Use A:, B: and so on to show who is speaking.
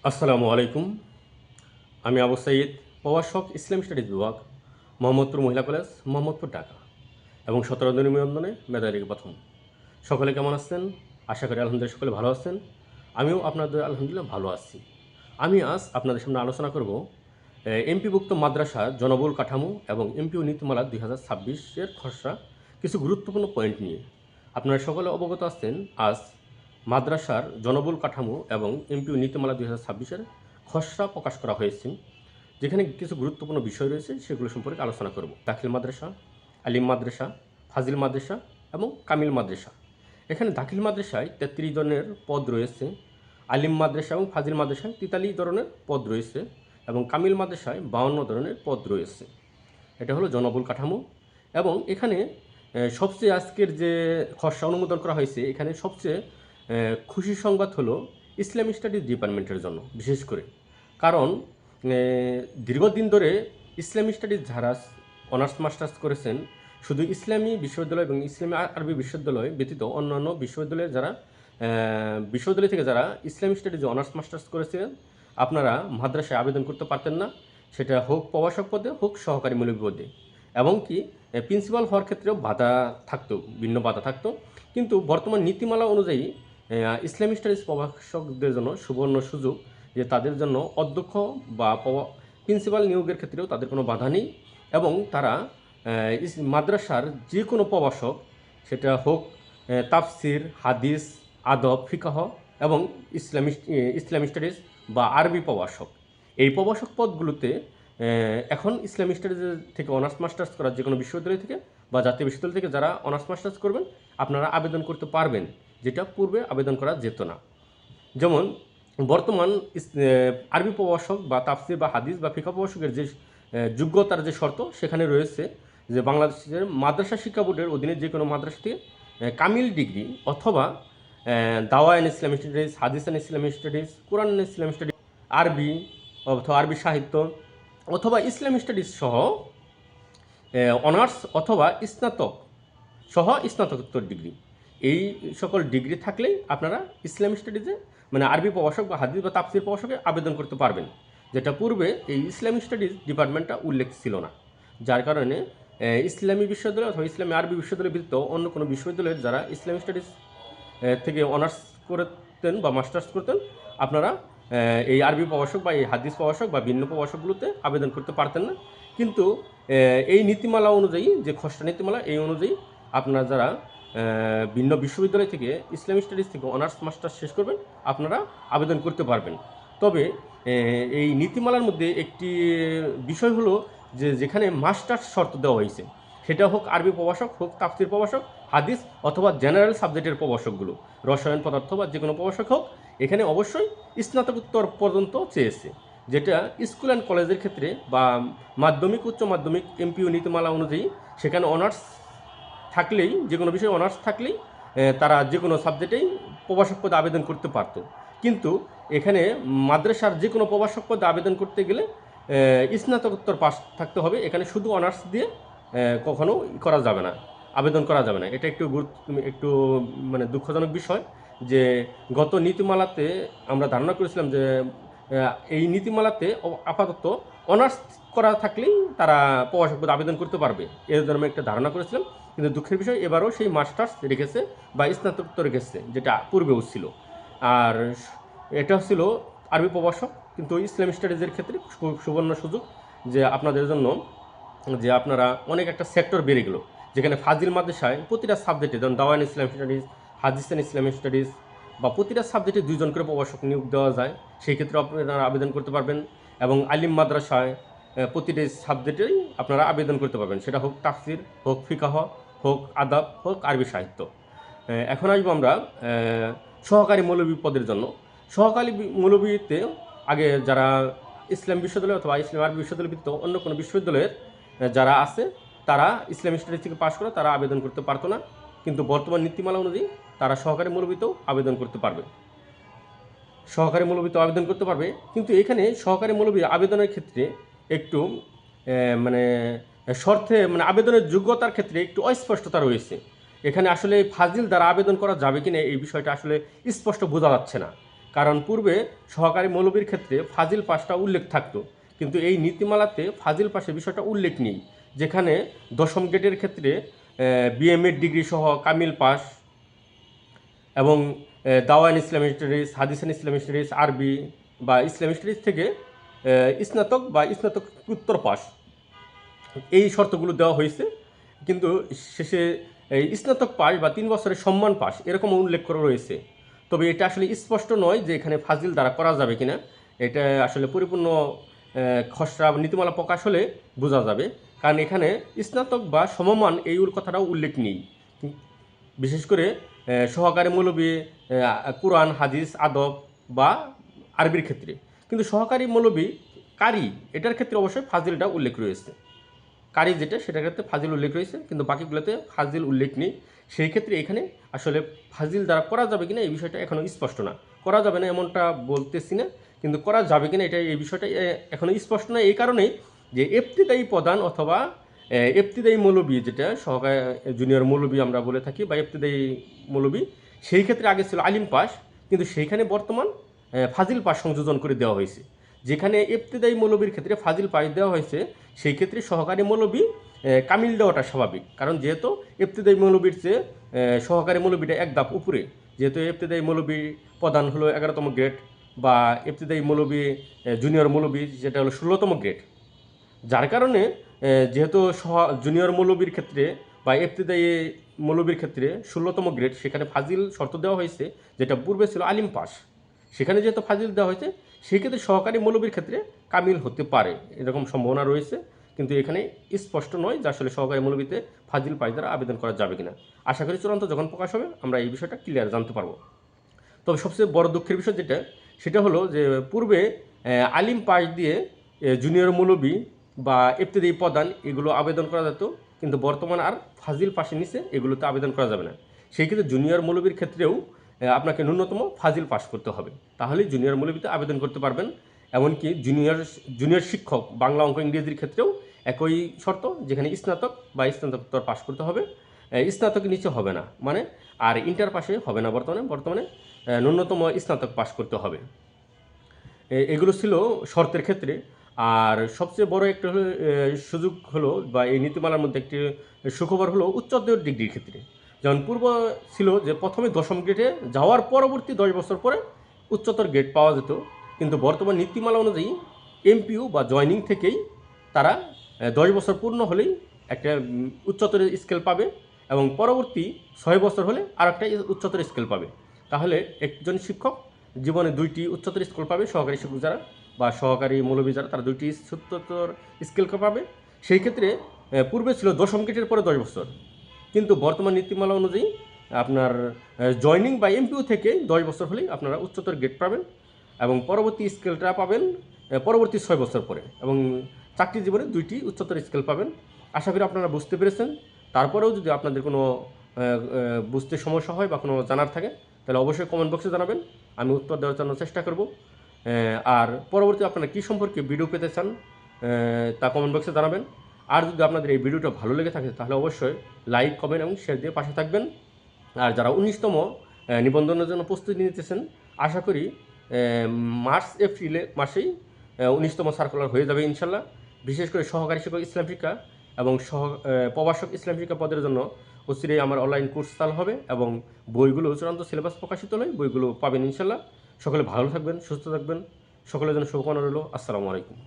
A: আসসালামু আলাইকুম। আমি আবু সাইদ, প্রভাষক ইসলাম স্টাডিজ বিভাগ, মোহাম্মদপুর মহিলা কলেজ, মোহাম্মদপুর, ঢাকা এবং 17 নিবন্ধনে মেধাবী প্রথম। সকলে কেমন আছেন? আশা করি আলহামদুলিল্লাহ সকলে ভালো আছেন। আমিও আপনাদের আলহামদুলিল্লাহ ভালো আছি। আমি আজ আপনাদের সামনে আলোচনা করব এমপিভুক্ত মাদ্রাসা জনবল কাঠামো এবং এমপিও নীতিমালা 2026-এর খসড়া কিছু গুরুত্বপূর্ণ পয়েন্ট নিয়ে। আপনারা সকলে অবগত আছেন আজ মাদ্রাসার জনবল কাঠামো এবং এমপিও নীতিমালা 2026-এর খসড়া প্রকাশ করা হয়েছে, যেখানে কিছু গুরুত্বপূর্ণ বিষয় রয়েছে সেগুলো সম্পর্কে আলোচনা করব। দাখিল মাদ্রাসা, আলিম মাদ্রাসা, ফাজিল মাদ্রাসা এবং কামিল মাদ্রাসা। এখানে দাখিল মাদ্রাসায় 33 ধরনের পদ রয়েছে, আলিম মাদ্রাসা এবং ফাজিল মাদ্রাসায় 43 ধরনের পদ রয়েছে এবং কামিল মাদ্রাসায় 52 ধরনের পদ রয়েছে। এটা হলো জনবল কাঠামো। এবং এখানে সবচেয়ে আজকের যে খসড়া অনুমোদন করা হয়েছে, এখানে সবচেয়ে খুশির সংবাদ হলো ইসলামিক স্টাডিজ ডিপার্টমেন্টের জন্য, বিশেষ করে কারণ দীর্ঘদিন ধরে ইসলামিক স্টাডিজ যারা অনার্স মাস্টার্স করেছেন, শুধু ইসলামী বিশ্ববিদ্যালয় এবং ইসলামী আরবি বিশ্ববিদ্যালয় ব্যতীত অন্যান্য বিশ্ববিদ্যালয়ের যারা বিশ্ববিদ্যালয় থেকে যারা ইসলামিক স্টাডিজে অনার্স মাস্টার্স করেছিলেন, আপনারা মাদ্রাসায় আবেদন করতে পারতেন না, সেটা হোক প্রভাষক পদে হোক সহকারী মৌলভী পদে, এবং কি প্রিন্সিপাল হওয়ার ক্ষেত্রেও বাধা থাকতো, ভিন্ন বাধা থাকতো। কিন্তু বর্তমান নীতিমালা অনুযায়ী ইসলামিক স্টাডিজ প্রভাষকদের জন্য সুবর্ণ সুযোগ যে তাদের জন্য অধ্যক্ষ বা প্রিন্সিপাল নিয়োগের ক্ষেত্রেও তাদের কোনো বাধা নেই, এবং তারা মাদ্রাসার যে কোনো প্রভাষক, সেটা হোক তাফসির, হাদিস, আদব, ফিকাহ এবং ইসলামিক স্টাডিজ বা আরবি প্রভাষক, এই প্রভাষক পদগুলোতে এখন ইসলামিক স্টাডিজ থেকে অনার্স মাস্টার্স করার যে কোনো বিশ্ববিদ্যালয় থেকে বা জাতীয় বিশ্ববিদ্যালয় থেকে যারা অনার্স মাস্টার্স করবেন, আপনারা আবেদন করতে পারবেন, যেটা পূর্বে আবেদন করা যেত না। যেমন বর্তমান আরবি প্রভাষক বা তাফসির বা হাদিস বা ফিকা প্রভাষকের যে যোগ্যতার যে শর্ত সেখানে রয়েছে যে বাংলাদেশের মাদ্রাসা শিক্ষা বোর্ডের অধীনে যে কোনো মাদ্রাসা থেকে কামিল ডিগ্রি অথবা দাওয়া এন ইসলামিক স্টাডিজ, হাদিস এন ইসলামিক স্টাডিজ, কোরআন এন ইসলামিক স্টাডিজ, আরবি অথবা আরবি সাহিত্য অথবা ইসলামিক স্টাডিজ সহ অনার্স অথবা স্নাতক সহ স্নাতকোত্তর ডিগ্রি, এই সকল ডিগ্রি থাকলেই আপনারা ইসলামিক স্টাডিজে মানে আরবি প্রভাষক বা হাদিস বা তাফসির প্রভাষকে আবেদন করতে পারবেন, যেটা পূর্বে এই ইসলামিক স্টাডিজ ডিপার্টমেন্টটা উল্লেখ ছিল না। যার কারণে ইসলামী বিশ্ববিদ্যালয় অথবা ইসলামী আরবি বিশ্ববিদ্যালয় ব্যতীত অন্য কোনো বিশ্ববিদ্যালয়ের যারা ইসলামিক স্টাডিজ থেকে অনার্স করতেন বা মাস্টার্স করতেন, আপনারা এই আরবি প্রভাষক বা এই হাদিস প্রভাষক বা ভিন্ন প্রভাষকগুলোতে আবেদন করতে পারতেন না। কিন্তু এই নীতিমালা অনুযায়ী, যে খসড়া নীতিমালা, এই অনুযায়ী আপনারা যারা ভিন্ন বিশ্ববিদ্যালয় থেকে ইসলামিক স্টাডিজ থেকে অনার্স মাস্টার্স শেষ করবেন, আপনারা আবেদন করতে পারবেন। তবে এই নীতিমালার মধ্যে একটি বিষয় হলো যে যেখানে মাস্টার্স শর্ত দেওয়া হয়েছে, সেটা হোক আরবি প্রভাষক, হোক তাফসির প্রভাষক, হাদিস অথবা জেনারেল সাবজেক্টের প্রভাষকগুলো, রসায়ন পদার্থ বা যে কোনো প্রভাষক হোক, এখানে অবশ্যই স্নাতকোত্তর পর্যন্ত চেয়েছে, যেটা স্কুল অ্যান্ড কলেজের ক্ষেত্রে বা মাধ্যমিক উচ্চ মাধ্যমিক এমপিও নীতিমালা অনুযায়ী সেখানে অনার্স থাকলেই, যে কোনো বিষয়ে অনার্স থাকলেই তারা যে কোনো সাবজেক্টেই প্রভাষক পদে আবেদন করতে পারত। কিন্তু এখানে মাদ্রাসার যে কোনো প্রভাষক পদে আবেদন করতে গেলে স্নাতকোত্তর পাস থাকতে হবে, এখানে শুধু অনার্স দিয়ে কখনো করা যাবে না, আবেদন করা যাবে না। এটা একটু মানে দুঃখজনক বিষয় যে গত নীতিমালাতে আমরা ধারণা করেছিলাম যে এই নীতিমালাতে আপাতত অনার্স করা থাকলেই তারা প্রভাষক পদে আবেদন করতে পারবে, এর জন্য আমি একটা ধারণা করেছিলাম। কিন্তু দুঃখের বিষয় এবারও সেই মাস্টার্স রেখেছে বা স্নাতকোত্তর রেখেছে, যেটা পূর্বেও ছিল। আর এটা ছিল আরবি প্রভাষক। কিন্তু ইসলামিক স্টাডিজের ক্ষেত্রে সুবর্ণ সুযোগ যে আপনাদের জন্য, যে আপনারা অনেক একটা সেক্টর বেড়ে গেল, যেখানে ফাজিল মাদ্রাসায় প্রতিটা সাবজেক্টে, যেমন দাওয়ান ইসলামিক স্টাডিজ, হাদিস ইসলামিক স্টাডিজ বা প্রতিটা সাবজেক্টে 2 জন করে প্রভাষক নিয়োগ দেওয়া যায়, সেই ক্ষেত্রে আপনারা আবেদন করতে পারবেন। এবং আলিম মাদ্রাসায় প্রতিটি সাবজেক্টেই আপনারা আবেদন করতে পারবেন, সেটা হোক তাফসির, হোক ফিকাহ, হোক আদাব, হোক আরবি সাহিত্য। এখন আসবো আমরা সহকারী মৌলভী পদের জন্য। সহকারী মৌলভীতে আগে যারা ইসলাম বিশ্ববিদ্যালয় অথবা ইসলাম আরবি বিশ্ববিদ্যালয় ব্যতীত অন্য কোনো বিশ্ববিদ্যালয়ের যারা আছে, তারা ইসলামিক স্টাডিজ থেকে পাশ করে তারা আবেদন করতে পারতো না। কিন্তু বর্তমান নীতিমালা অনুযায়ী তারা সহকারী মৌলভীতেও আবেদন করতে পারবে, সহকারী মৌলভীতেও আবেদন করতে পারবে। কিন্তু এখানে সহকারী মৌলভী আবেদনের ক্ষেত্রে একটু মানে শর্তে, মানে আবেদনের যোগ্যতার ক্ষেত্রে একটু অস্পষ্টতা রয়েছে। এখানে আসলে ফাজিল দ্বারা আবেদন করা যাবে কিনা এই বিষয়টা আসলে স্পষ্ট বোঝা যাচ্ছে না। কারণ পূর্বে সহকারী মৌলবীর ক্ষেত্রে ফাজিল পাসটা উল্লেখ থাকতো, কিন্তু এই নীতিমালাতে ফাজিল পাসের বিষয়টা উল্লেখ নেই, যেখানে দশম গ্রেডের ক্ষেত্রে বিএমএড ডিগ্রি সহ কামিল পাস এবং দাওয়ান ইসলামিক স্টাডিজ, হাদিসান ইসলামিক স্টাডিজ, আরবি বা ইসলামিক স্টাডিজ থেকে স্নাতক বা স্নাতকোত্তর পাস, এই শর্তগুলো দেওয়া হয়েছে। কিন্তু শেষে এই স্নাতক পাস বা 3 বছরের সম্মান পাস এরকম উল্লেখ করা রয়েছে। তবে এটা আসলে স্পষ্ট নয় যে এখানে ফাজিল দ্বারা করা যাবে কিনা। এটা আসলে পরিপূর্ণ খসড়া নীতিমালা প্রকাশ হলে বোঝা যাবে, কারণ এখানে স্নাতক বা সমমান এই কথাটাও উল্লেখ নেই। বিশেষ করে সহকারী মৌলবী কোরআন, হাদিস, আদব বা আরবির ক্ষেত্রে। কিন্তু সহকারী মৌলবী কারি এটার ক্ষেত্রে অবশ্যই ফাজিলটা উল্লেখ রয়েছে। কারি যেটা সেটার ক্ষেত্রে ফাজিল উল্লেখ রয়েছে, কিন্তু বাকিগুলোতে ফাজিল উল্লেখ নেই। সেই ক্ষেত্রে এখানে আসলে ফাজিল দ্বারা করা যাবে কিনা এই বিষয়টা এখনও স্পষ্ট না। করা যাবে না এমনটা বলতেছি না, কিন্তু করা যাবে কিনা এটা এই বিষয়টা এখনও স্পষ্ট না। এই কারণেই যে ইবতিদায়ী প্রধান অথবা ইবতিদায়ী মৌলবী, যেটা সহকারী জুনিয়র মৌলবী আমরা বলে থাকি বা ইবতিদায়ী মৌলবী, সেই ক্ষেত্রে আগে ছিল আলিম পাস, কিন্তু সেইখানে বর্তমান ফাজিল পাস সংযোজন করে দেওয়া হয়েছে। যেখানে ইবতিদায়ী মৌলবীর ক্ষেত্রে ফাজিল পাস দেওয়া হয়েছে, সেই ক্ষেত্রে সহকারী মৌলবী কামিল দেওয়াটা স্বাভাবিক, কারণ যেহেতু ইবতিদায়ী মৌলবীর চেয়ে সহকারী মৌলবীটা এক ধাপ উপরে। যেহেতু ইবতিদায়ী মৌলবী প্রধান হলো 11তম গ্রেড বা ইবতিদায়ী মৌলবী জুনিয়র মৌলবী যেটা হলো 16তম গ্রেড, যার কারণে যেহেতু জুনিয়র মৌলবীর ক্ষেত্রে বা ইবতিদায়ী মৌলবীর ক্ষেত্রে 16তম গ্রেড, সেখানে ফাজিল শর্ত দেওয়া হয়েছে, যেটা পূর্বে ছিল আলিম পাস। সেখানে যেহেতু ফাজিল দেওয়া হয়েছে, সেই ক্ষেত্রে সহকারী মৌলবীর ক্ষেত্রে কামিল হতে পারে, এরকম সম্ভাবনা রয়েছে। কিন্তু এখানে স্পষ্ট নয় যে আসলে সহকারী মৌলবীতে ফাজিল পাস দ্বারা আবেদন করা যাবে কিনা। আশা করি চূড়ান্ত যখন প্রকাশ হবে আমরা এই বিষয়টা ক্লিয়ার জানতে পারবো। তবে সবচেয়ে বড় দুঃখের বিষয় সেটা হলো যে পূর্বে আলিম পাস দিয়ে জুনিয়র মৌলবী বা ইবতিদায়ী প্রধান এগুলো আবেদন করা যেত, কিন্তু বর্তমানে আর ফাজিল পাশের নিচে এগুলোতে আবেদন করা যাবে না। সেই ক্ষেত্রে জুনিয়র মৌলবীর ক্ষেত্রেও আপনাকে ন্যূনতম ফাজিল পাস করতে হবে, তাহলেই জুনিয়র মৌলবীতে আবেদন করতে পারবেন। এমনকি জুনিয়র শিক্ষক বাংলা, অঙ্ক, ইংরেজির ক্ষেত্রেও একই শর্ত, যেখানে স্নাতক বা স্নাতকোত্তর পাস করতে হবে, স্নাতকের নিচে হবে না, মানে আর ইন্টার পাশে হবে না। বর্তমানে ন্যূনতম স্নাতক পাস করতে হবে। এগুলো ছিল শর্তের ক্ষেত্রে। আর সবচেয়ে বড় একটা সুযোগ হলো বা এই নীতিমালার মধ্যে একটি সুখবর হলো উচ্চতর ডিগ্রির ক্ষেত্রে। যেমন পূর্ব ছিল যে প্রথমে 10ম গ্রেডে যাওয়ার পরবর্তী 10 বছর পরে উচ্চতর গ্রেড পাওয়া যেত, কিন্তু বর্তমান নীতিমালা অনুযায়ী এমপিইউ বা জয়নিং থেকেই তারা 10 বছর পূর্ণ হলেই একটা উচ্চতর স্কেল পাবে, এবং পরবর্তী 6 বছর হলে আর একটা উচ্চতর স্কেল পাবে। তাহলে একজন শিক্ষক জীবনে 2টি উচ্চতর স্কেল পাবে। সহকারী শিক্ষক যারা বা সহকারী মৌলবী যারা, তারা 2টি উচ্চতর স্কেল পাবে। সেই ক্ষেত্রে পূর্বে ছিল 10ম গ্রেডের পরে 10 বছর, কিন্তু বর্তমান নীতিমালা অনুযায়ী আপনার জয়নিং বা এমপিইউ থেকে 10 বছর হলেই আপনারা উচ্চতর গ্রেড পাবেন, এবং পরবর্তী স্কেলটা পাবেন পরবর্তী 6 বছর পরে, এবং চাকরি জীবনে 2টি উচ্চতর স্কেল পাবেন। আশা করি আপনারা বুঝতে পেরেছেন। তারপরেও যদি আপনাদের কোনো বুঝতে সমস্যা হয় বা কোনো জানার থাকে, তাহলে অবশ্যই কমেন্ট বক্সে জানাবেন, আমি উত্তর দেওয়ার জন্য চেষ্টা করব। আর পরবর্তী আপনারা কী সম্পর্কে ভিডিও পেতে চান তা কমেন্ট বক্সে জানাবেন। আর যদি আপনাদের এই ভিডিওটা ভালো লেগে থাকে তাহলে অবশ্যই লাইক, কমেন্ট এবং শেয়ার দিয়ে পাশে থাকবেন। আর যারা 19তম নিবন্ধনের জন্য প্রস্তুতি নিতেছেন, আশা করি মার্চ এপ্রিল মাসেই 19তম সার্কুলার হয়ে যাবে ইনশাল্লাহ। বিশেষ করে সহকারী শিক্ষক ইসলাম শিক্ষা এবং প্রভাষক ইসলাম শিক্ষা পদের জন্য অচিরেই আমার অনলাইন কোর্স চালু হবে, এবং বইগুলো চূড়ান্ত সিলেবাস প্রকাশিত হলে বইগুলো পাবেন ইনশাল্লাহ। সকলে ভালো থাকবেন, সুস্থ থাকবেন, সকলের জন্য শুভকামনা রইল। আসসালামু আলাইকুম।